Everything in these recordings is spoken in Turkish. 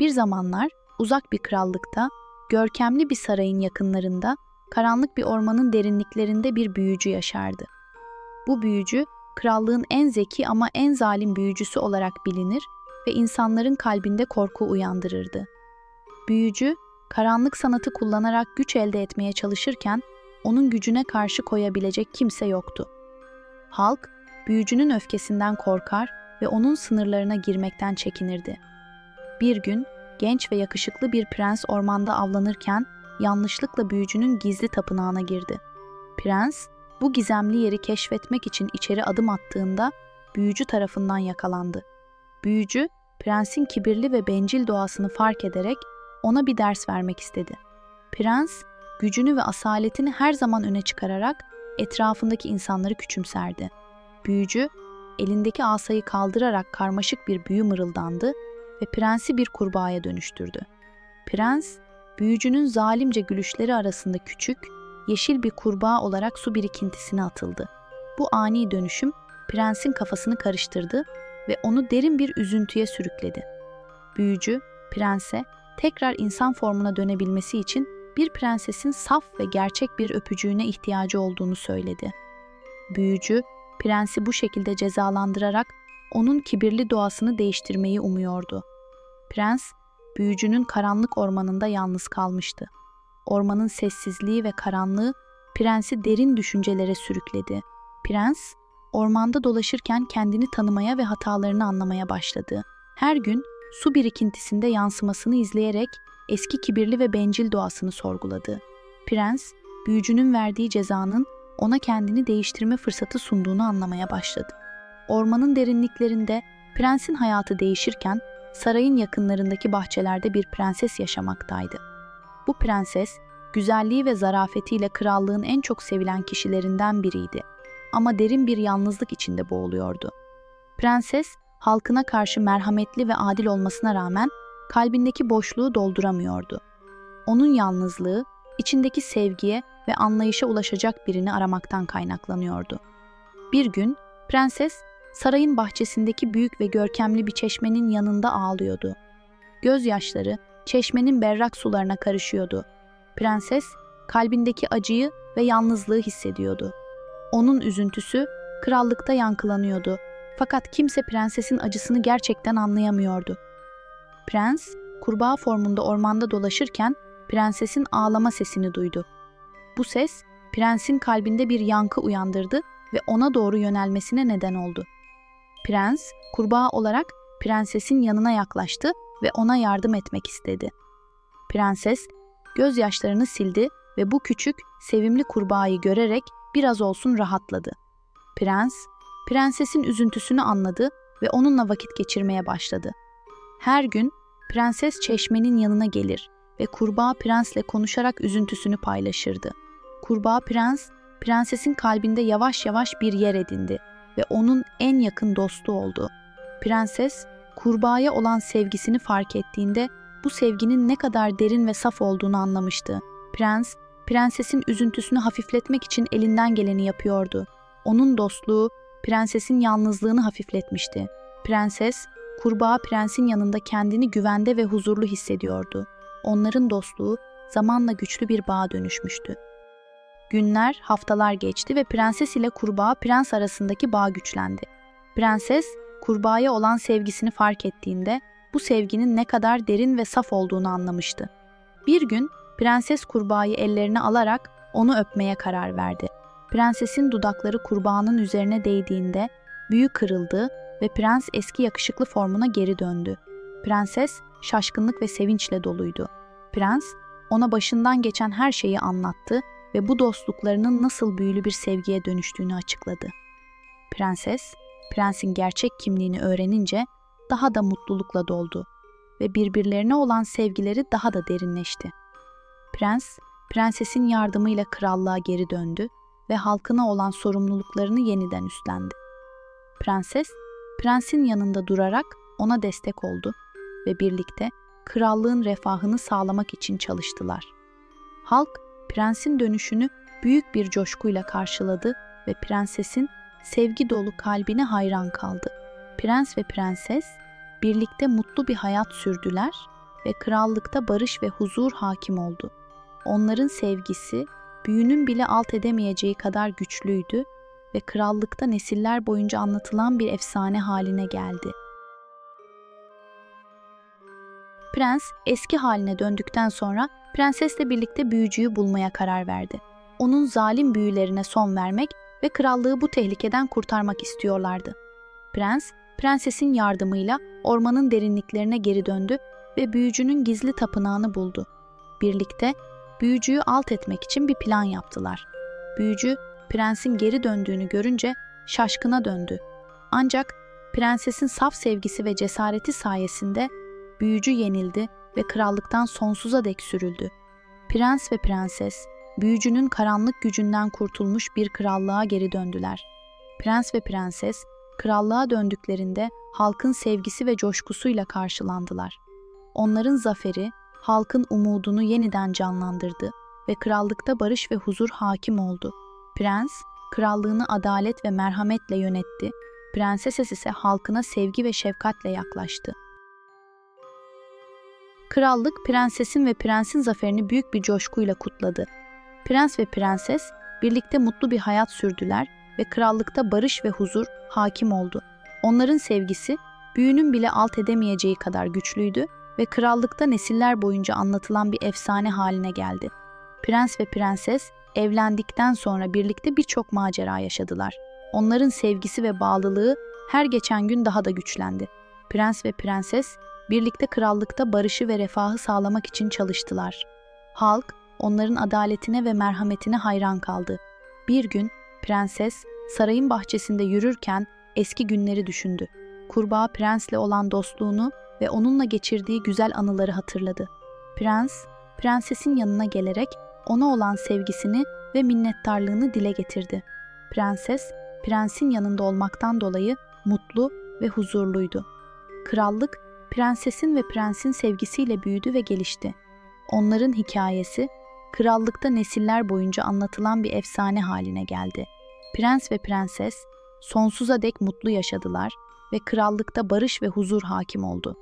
Bir zamanlar uzak bir krallıkta, görkemli bir sarayın yakınlarında, karanlık bir ormanın derinliklerinde bir büyücü yaşardı. Bu büyücü, krallığın en zeki ama en zalim büyücüsü olarak bilinir ve insanların kalbinde korku uyandırırdı. Büyücü, karanlık sanatı kullanarak güç elde etmeye çalışırken, onun gücüne karşı koyabilecek kimse yoktu. Halk, büyücünün öfkesinden korkar ve onun sınırlarına girmekten çekinirdi. Bir gün, genç ve yakışıklı bir prens ormanda avlanırken, yanlışlıkla büyücünün gizli tapınağına girdi. Prens, bu gizemli yeri keşfetmek için içeri adım attığında, büyücü tarafından yakalandı. Büyücü, prensin kibirli ve bencil doğasını fark ederek ona bir ders vermek istedi. Prens, gücünü ve asaletini her zaman öne çıkararak etrafındaki insanları küçümserdi. Büyücü, elindeki asayı kaldırarak karmaşık bir büyü mırıldandı ve prensi bir kurbağaya dönüştürdü. Prens, büyücünün zalimce gülüşleri arasında küçük, yeşil bir kurbağa olarak su birikintisine atıldı. Bu ani dönüşüm, prensin kafasını karıştırdı ve onu derin bir üzüntüye sürükledi. Büyücü, prense tekrar insan formuna dönebilmesi için bir prensesin saf ve gerçek bir öpücüğüne ihtiyacı olduğunu söyledi. Büyücü, prensi bu şekilde cezalandırarak onun kibirli doğasını değiştirmeyi umuyordu. Prens, büyücünün karanlık ormanında yalnız kalmıştı. Ormanın sessizliği ve karanlığı prensi derin düşüncelere sürükledi. Prens, ormanda dolaşırken kendini tanımaya ve hatalarını anlamaya başladı. Her gün su birikintisinde yansımasını izleyerek eski kibirli ve bencil doğasını sorguladı. Prens, büyücünün verdiği cezanın ona kendini değiştirme fırsatı sunduğunu anlamaya başladı. Ormanın derinliklerinde prensin hayatı değişirken sarayın yakınlarındaki bahçelerde bir prenses yaşamaktaydı. Bu prenses, güzelliği ve zarafetiyle krallığın en çok sevilen kişilerinden biriydi. Ama derin bir yalnızlık içinde boğuluyordu. Prenses, halkına karşı merhametli ve adil olmasına rağmen kalbindeki boşluğu dolduramıyordu. Onun yalnızlığı, içindeki sevgiye ve anlayışa ulaşacak birini aramaktan kaynaklanıyordu. Bir gün, prenses, sarayın bahçesindeki büyük ve görkemli bir çeşmenin yanında ağlıyordu. Gözyaşları, çeşmenin berrak sularına karışıyordu. Prenses, kalbindeki acıyı ve yalnızlığı hissediyordu. Onun üzüntüsü, krallıkta yankılanıyordu. Fakat kimse prensesin acısını gerçekten anlayamıyordu. Prens, kurbağa formunda ormanda dolaşırken prensesin ağlama sesini duydu. Bu ses, prensin kalbinde bir yankı uyandırdı ve ona doğru yönelmesine neden oldu. Prens, kurbağa olarak prensesin yanına yaklaştı ve ona yardım etmek istedi. Prenses, gözyaşlarını sildi ve bu küçük, sevimli kurbağayı görerek biraz olsun rahatladı. Prens, prensesin üzüntüsünü anladı ve onunla vakit geçirmeye başladı. Her gün prenses çeşmenin yanına gelir ve kurbağa prensle konuşarak üzüntüsünü paylaşırdı. Kurbağa prens, prensesin kalbinde yavaş yavaş bir yer edindi ve onun en yakın dostu oldu. Prenses, kurbağaya olan sevgisini fark ettiğinde bu sevginin ne kadar derin ve saf olduğunu anlamıştı. Prens, prensesin üzüntüsünü hafifletmek için elinden geleni yapıyordu. Onun dostluğu, prensesin yalnızlığını hafifletmişti. Prenses, kurbağa prensin yanında kendini güvende ve huzurlu hissediyordu. Onların dostluğu zamanla güçlü bir bağa dönüşmüştü. Günler, haftalar geçti ve prenses ile kurbağa prens arasındaki bağ güçlendi. Prenses, kurbağaya olan sevgisini fark ettiğinde bu sevginin ne kadar derin ve saf olduğunu anlamıştı. Bir gün prenses kurbağayı ellerine alarak onu öpmeye karar verdi. Prensesin dudakları kurbağanın üzerine değdiğinde büyü kırıldı ve prens eski yakışıklı formuna geri döndü. Prenses şaşkınlık ve sevinçle doluydu. Prens ona başından geçen her şeyi anlattı ve bu dostluklarının nasıl büyülü bir sevgiye dönüştüğünü açıkladı. Prenses, prensin gerçek kimliğini öğrenince daha da mutlulukla doldu ve birbirlerine olan sevgileri daha da derinleşti. Prens, prensesin yardımıyla krallığa geri döndü ve halkına olan sorumluluklarını yeniden üstlendi. Prenses, prensin yanında durarak ona destek oldu ve birlikte krallığın refahını sağlamak için çalıştılar. Halk, prensin dönüşünü büyük bir coşkuyla karşıladı ve prensesin sevgi dolu kalbine hayran kaldı. Prens ve prenses birlikte mutlu bir hayat sürdüler ve krallıkta barış ve huzur hakim oldu. Onların sevgisi, büyünün bile alt edemeyeceği kadar güçlüydü ve krallıkta nesiller boyunca anlatılan bir efsane haline geldi. Prens eski haline döndükten sonra prensesle birlikte büyücüyü bulmaya karar verdi. Onun zalim büyülerine son vermek ve krallığı bu tehlikeden kurtarmak istiyorlardı. Prens, prensesin yardımıyla ormanın derinliklerine geri döndü ve büyücünün gizli tapınağını buldu. Birlikte büyücüyü alt etmek için bir plan yaptılar. Büyücü, prensin geri döndüğünü görünce şaşkına döndü. Ancak prensesin saf sevgisi ve cesareti sayesinde büyücü yenildi ve krallıktan sonsuza dek sürüldü. Prens ve prenses, büyücünün karanlık gücünden kurtulmuş bir krallığa geri döndüler. Prens ve prenses, krallığa döndüklerinde halkın sevgisi ve coşkusuyla karşılandılar. Onların zaferi, halkın umudunu yeniden canlandırdı ve krallıkta barış ve huzur hakim oldu. Prens, krallığını adalet ve merhametle yönetti, prenses ise halkına sevgi ve şefkatle yaklaştı. Krallık, prensesin ve prensin zaferini büyük bir coşkuyla kutladı. Prens ve prenses birlikte mutlu bir hayat sürdüler ve krallıkta barış ve huzur hakim oldu. Onların sevgisi, büyünün bile alt edemeyeceği kadar güçlüydü ve krallıkta nesiller boyunca anlatılan bir efsane haline geldi. Prens ve prenses evlendikten sonra birlikte birçok macera yaşadılar. Onların sevgisi ve bağlılığı her geçen gün daha da güçlendi. Prens ve prenses birlikte krallıkta barışı ve refahı sağlamak için çalıştılar. Halk onların adaletine ve merhametine hayran kaldı. Bir gün prenses sarayın bahçesinde yürürken eski günleri düşündü. Kurbağa prensle olan dostluğunu ve onunla geçirdiği güzel anıları hatırladı. Prens, prensesin yanına gelerek ona olan sevgisini ve minnettarlığını dile getirdi. Prenses, prensin yanında olmaktan dolayı mutlu ve huzurluydu. Krallık, prensesin ve prensin sevgisiyle büyüdü ve gelişti. Onların hikayesi, krallıkta nesiller boyunca anlatılan bir efsane haline geldi. Prens ve prenses sonsuza dek mutlu yaşadılar ve krallıkta barış ve huzur hakim oldu.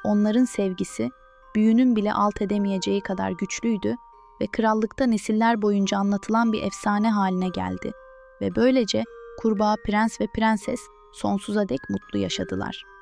Onların sevgisi, büyünün bile alt edemeyeceği kadar güçlüydü ve krallıkta nesiller boyunca anlatılan bir efsane haline geldi. Ve böylece kurbağa prens ve prenses sonsuza dek mutlu yaşadılar.